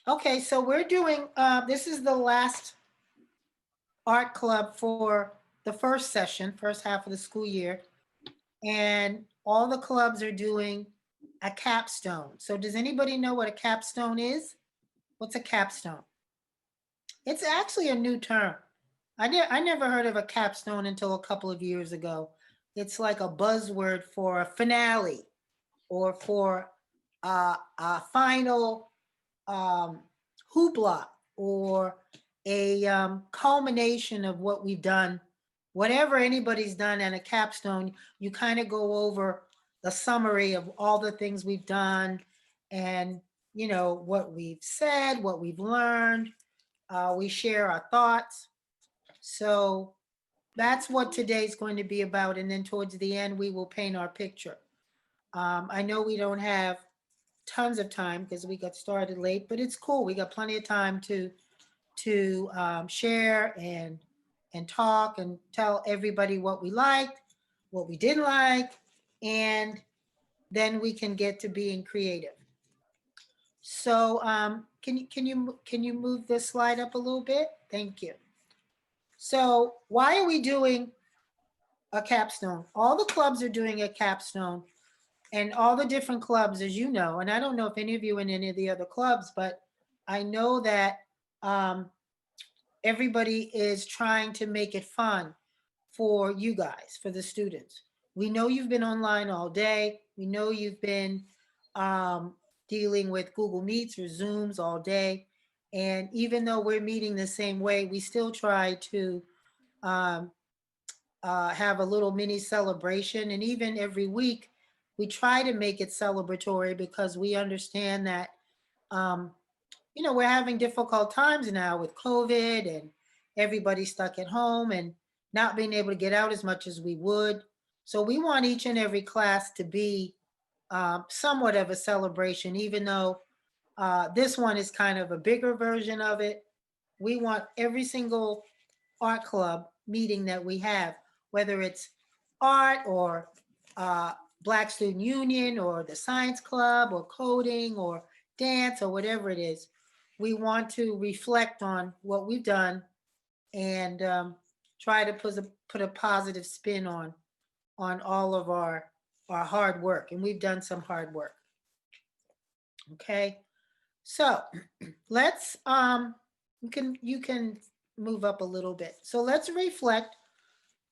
Okay, so we're doing, this is the last art club for the first session, first half of the school year. And all the clubs are doing a capstone. So does anybody know what a capstone is? What's a capstone? It's actually a new term. I never heard of a capstone until a couple of years ago. It's like a buzzword for a finale or for a final hoopla or a culmination of what we've done. Whatever anybody's done at a capstone, you kind of go over the summary of all the things we've done and, you know, what we've said, what we've learned. We share our thoughts. So that's what today's going to be about. And then towards the end, we will paint our picture. I know we don't have tons of time because we got started late, but it's cool. We got plenty of time to share and talk and tell everybody what we liked, what we didn't like, and then we can get to being creative. So can you move this slide up a little bit? Thank you. So why are we doing a capstone? All the clubs are doing a capstone, and all the different clubs, as you know, and I don't know if any of you in any of the other clubs, but I know that um, everybody is trying to make it fun for you guys, for the students. We know you've been online all day. We know you've been um, dealing with Google Meets or Zooms all day. And even though we're meeting the same way, we still try to um, have a little mini celebration. And even every week, we try to make it celebratory because we understand that, um, you know, we're having difficult times now with COVID and everybody stuck at home and not being able to get out as much as we would. So we want each and every class to be somewhat of a celebration, even though this one is kind of a bigger version of it. We want every single art club meeting that we have, whether it's art or uh, Black Student Union or the Science Club or coding or dance or whatever it is, we want to reflect on what we've done and try to put a positive spin on all of our hard work. And we've done some hard work. Okay, so let's you can move up a little bit. So let's reflect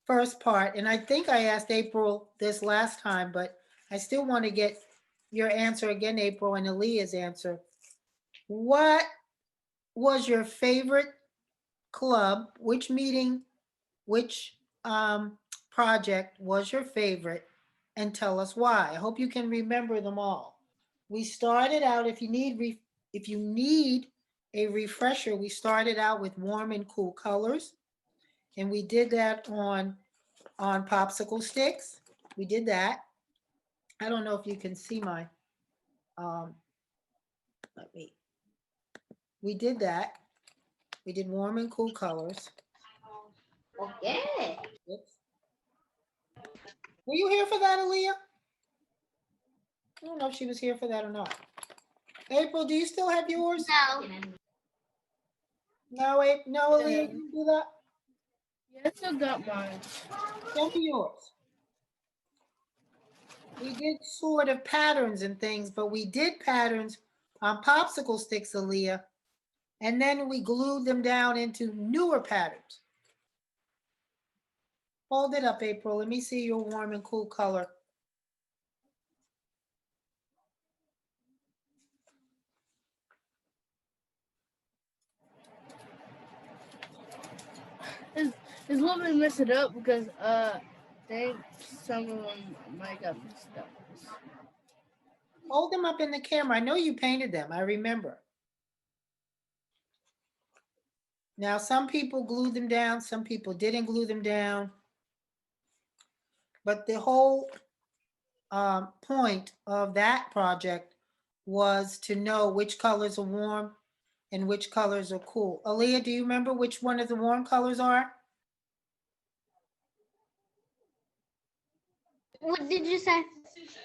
first part. And I think I asked April this last time, but I still want to get your answer again, April, and Aaliyah's answer. What was your favorite club? Which meeting, which project was your favorite? And tell us why. I hope you can remember them all. We started out, if you need a refresher, we started out with warm and cool colors. And we did that on popsicle sticks. We did that. I don't know if you can see my, um, let me, we did that. We did warm and cool colors. Okay. Oops. Were you here for that, Aaliyah? I don't know if she was here for that or not. April, do you still have yours? No. No, no, Aaliyah, Yeah. you didn't do that? Yeah, I still got mine. Show me yours. We did sort of patterns and things, but we did patterns on popsicle sticks, Aaliyah, and then we glued them down into newer patterns. Hold it up, April. Let me see your warm and cool color. It's, it's let me mess it up because I think some of them might got messed up. Hold them up in the camera. I know you painted them. I remember. Now, some people glued them down. Some people didn't glue them down. But the whole point of that project was to know which colors are warm and which colors are cool. Aaliyah, do you remember which one of the warm colors are? What did you say?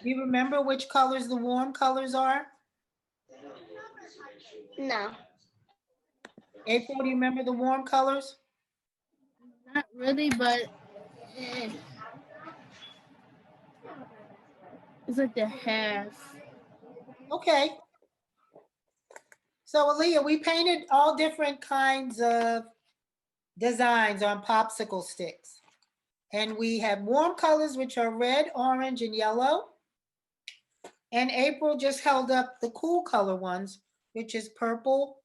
Do you remember which colors the warm colors are? No. April, do you remember the warm colors? Not really, but eh, it's like the half. Okay. So Aaliyah, we painted all different kinds of designs on popsicle sticks. And we have warm colors, which are red, orange, and yellow. And April just held up the cool color ones, which is purple,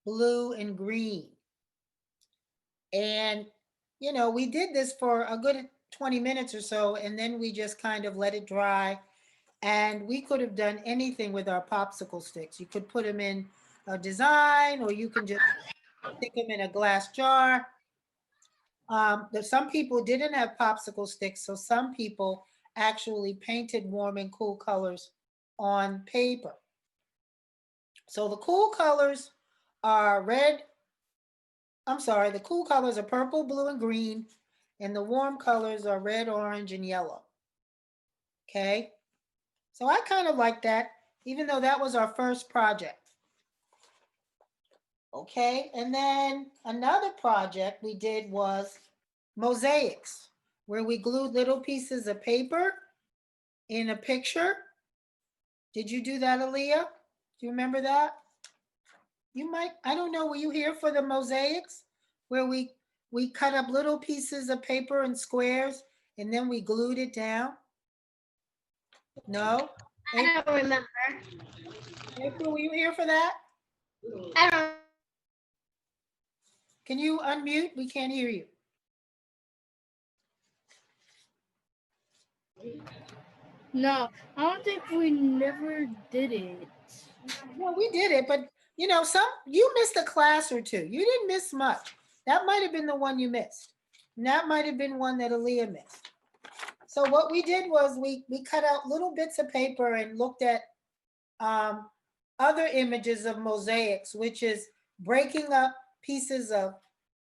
blue, and green. And, you know, we did this for a good 20 minutes or so, and then we just kind of let it dry. And we could have done anything with our popsicle sticks. You could put them in a design, or you can just stick them in a glass jar. Some people didn't have popsicle sticks, so some people actually painted warm and cool colors on paper. So the cool colors are the cool colors are purple, blue, and green, and the warm colors are red, orange, and yellow. Okay, so I kind of like that, even though that was our first project. Okay, and then another project we did was mosaics, where we glued little pieces of paper in a picture. Did you do that, Aaliyah? Do you remember that? You might, I don't know, were you here for the mosaics? Where we cut up little pieces of paper in squares and then we glued it down? No? I don't remember. April, were you here for that? I don't. Can you unmute? We can't hear you. No, I don't think we never did it. Well, we did it, but you know, you missed a class or two. You didn't miss much. That might have been the one you missed. And that might have been one that Aaliyah missed. So what we did was we cut out little bits of paper and looked at other images of mosaics, which is breaking up pieces of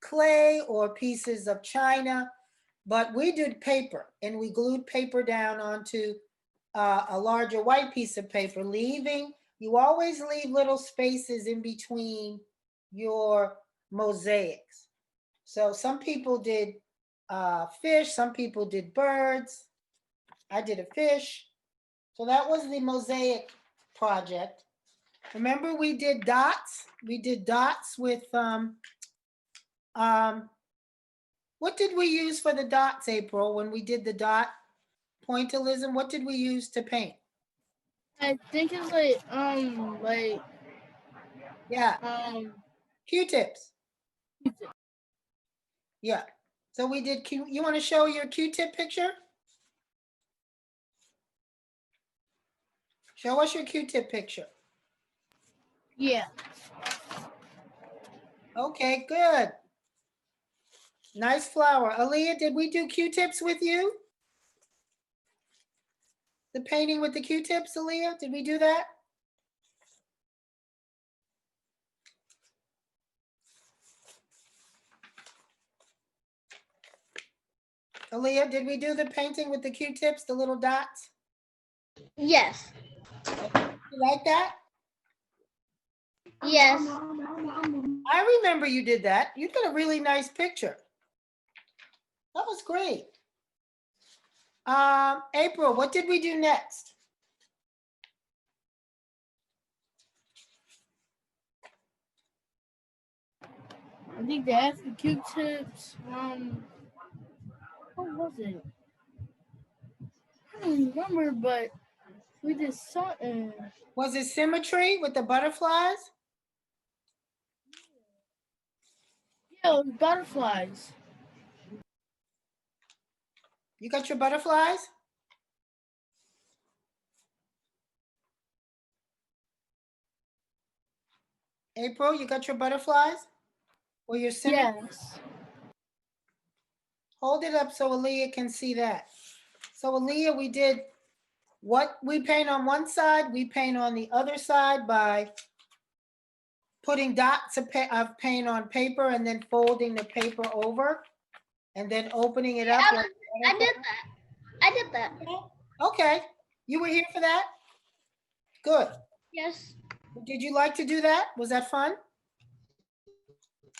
clay or pieces of china. But we did paper, and we glued paper down onto a larger white piece of paper, you always leave little spaces in between your mosaics. So some people did fish, some people did birds. I did a fish. So that was the mosaic project. Remember we did dots? We did dots with, what did we use for the dots, April, when we did the dot pointillism? What did we use to paint? I think it's Yeah, um Q-tips. Yeah. So we did you want to show your Q-tip picture? Show us your Q-tip picture. yeah. Okay, good. Nice flower. Aaliyah, did we do Q-tips with you? The painting with the Q-tips, Aaliyah? Did we do that? Aaliyah, did we do the painting with the Q-tips, the little dots? Yes. You like that? Yes. I remember you did that. You did a really nice picture. That was great. April, what did we do next? I think they asked the Q-tips. What was it? I don't remember, but we did something. Was it symmetry with the butterflies? Yeah, it was butterflies. You got your butterflies? April, you got your butterflies? Or your symmetry? Yes. Hold it up so Aaliyah can see that. So Aaliyah, we did what we paint on one side, we paint on the other side by putting dots of paint on paper and then folding the paper over and then opening it up. I did that. I did that. Okay, you were here for that? Good. Yes. Did you like to do that? Was that fun?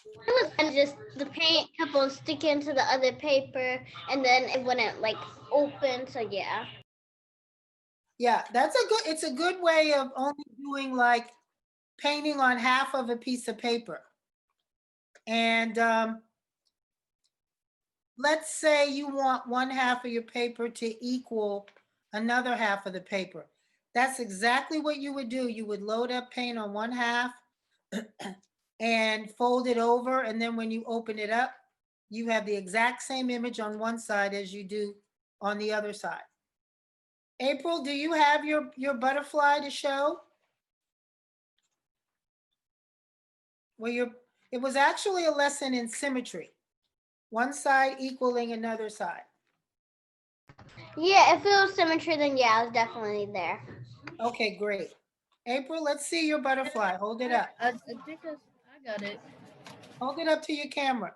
It was fun, just the paint kept on sticking to the other paper, and then it wouldn't like open. So yeah. Yeah, it's a good way of only doing like painting on half of a piece of paper. And let's say you want one half of your paper to equal another half of the paper. That's exactly what you would do. You would load up paint on one half and fold it over. And then when you open it up, you have the exact same image on one side as you do on the other side. April, do you have your butterfly to show? Well, it was actually a lesson in symmetry. One side equaling another side. Yeah, if it was symmetry, then yeah, I was definitely there. Okay, great. April, let's see your butterfly. Hold it up. I think I got it. Hold it up to your camera.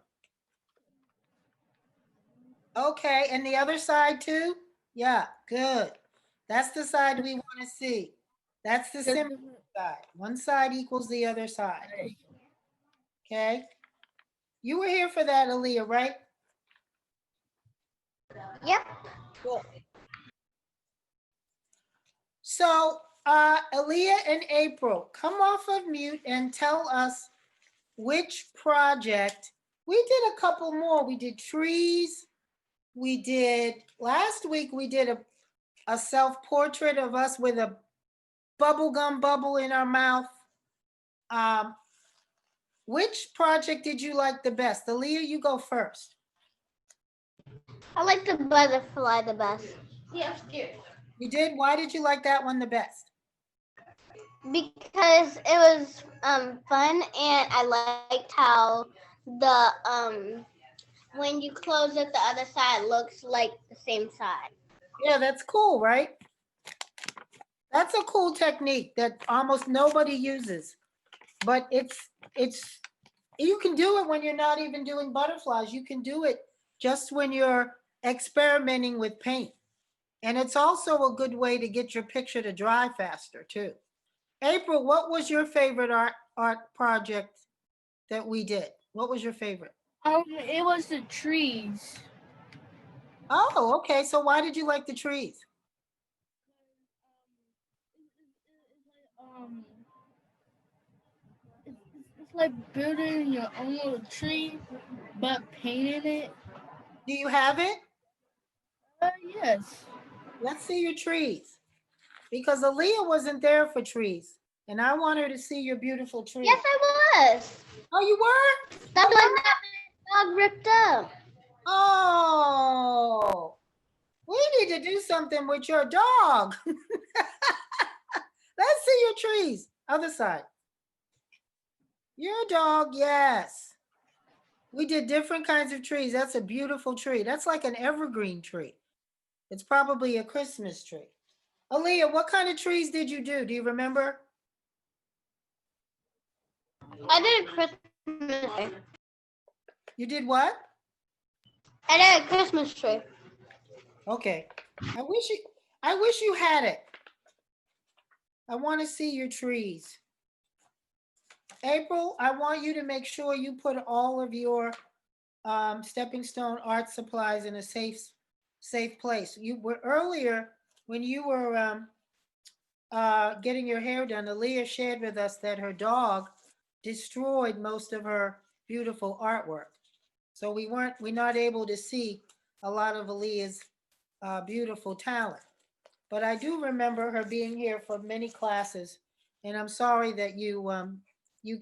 Okay, and the other side too? Yeah, good. That's the side we want to see. That's the symmetry side. One side equals the other side. Okay? You were here for that, Aaliyah, right? Yep. Good. So, Aaliyah and April, come off of mute and tell us which project. We did a couple more. We did trees. We did, last week we did a self-portrait of us with a bubblegum bubble in our mouth. Which project did you like the best? Aaliyah, you go first. I like the butterfly the best. Yeah, I'm scared. You did? Why did you like that one the best? Because it was fun, and I liked how the when you close it, the other side looks like the same side. Yeah, that's cool, right? That's a cool technique that almost nobody uses, but it's you can do it when you're not even doing butterflies. You can do it just when you're experimenting with paint. And it's also a good way to get your picture to dry faster too. April, what was your favorite art project that we did? What was your favorite? It was the trees. Oh, okay. So why did you like the trees? Um, it's like building your own little tree, but painting it. Do you have it? Yes. Let's see your trees. Because Aaliyah wasn't there for trees. And I want her to see your beautiful tree. Yes, I was. Oh, you were? That's when that dog ripped up. Oh, we need to do something with your dog. Let's see your trees. Other side. Your dog, yes. We did different kinds of trees. That's a beautiful tree. That's like an evergreen tree. It's probably a Christmas tree. Aaliyah, what kind of trees did you do? Do you remember? I did a Christmas tree. You did what? I did a Christmas tree. Okay. I wish you had it. I want to see your trees. April, I want you to make sure you put all of your stepping stone art supplies in a safe place. You were earlier when you were getting your hair done. Aaliyah shared with us that her dog destroyed most of her beautiful artwork. So we're not able to see a lot of Aaliyah's beautiful talent. But I do remember her being here for many classes, and I'm sorry that you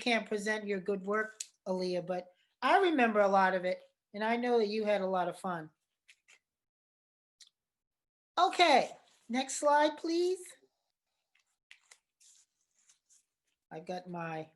can't present your good work, Aaliyah, but I remember a lot of it, and I know that you had a lot of fun. Okay, next slide, please. I got my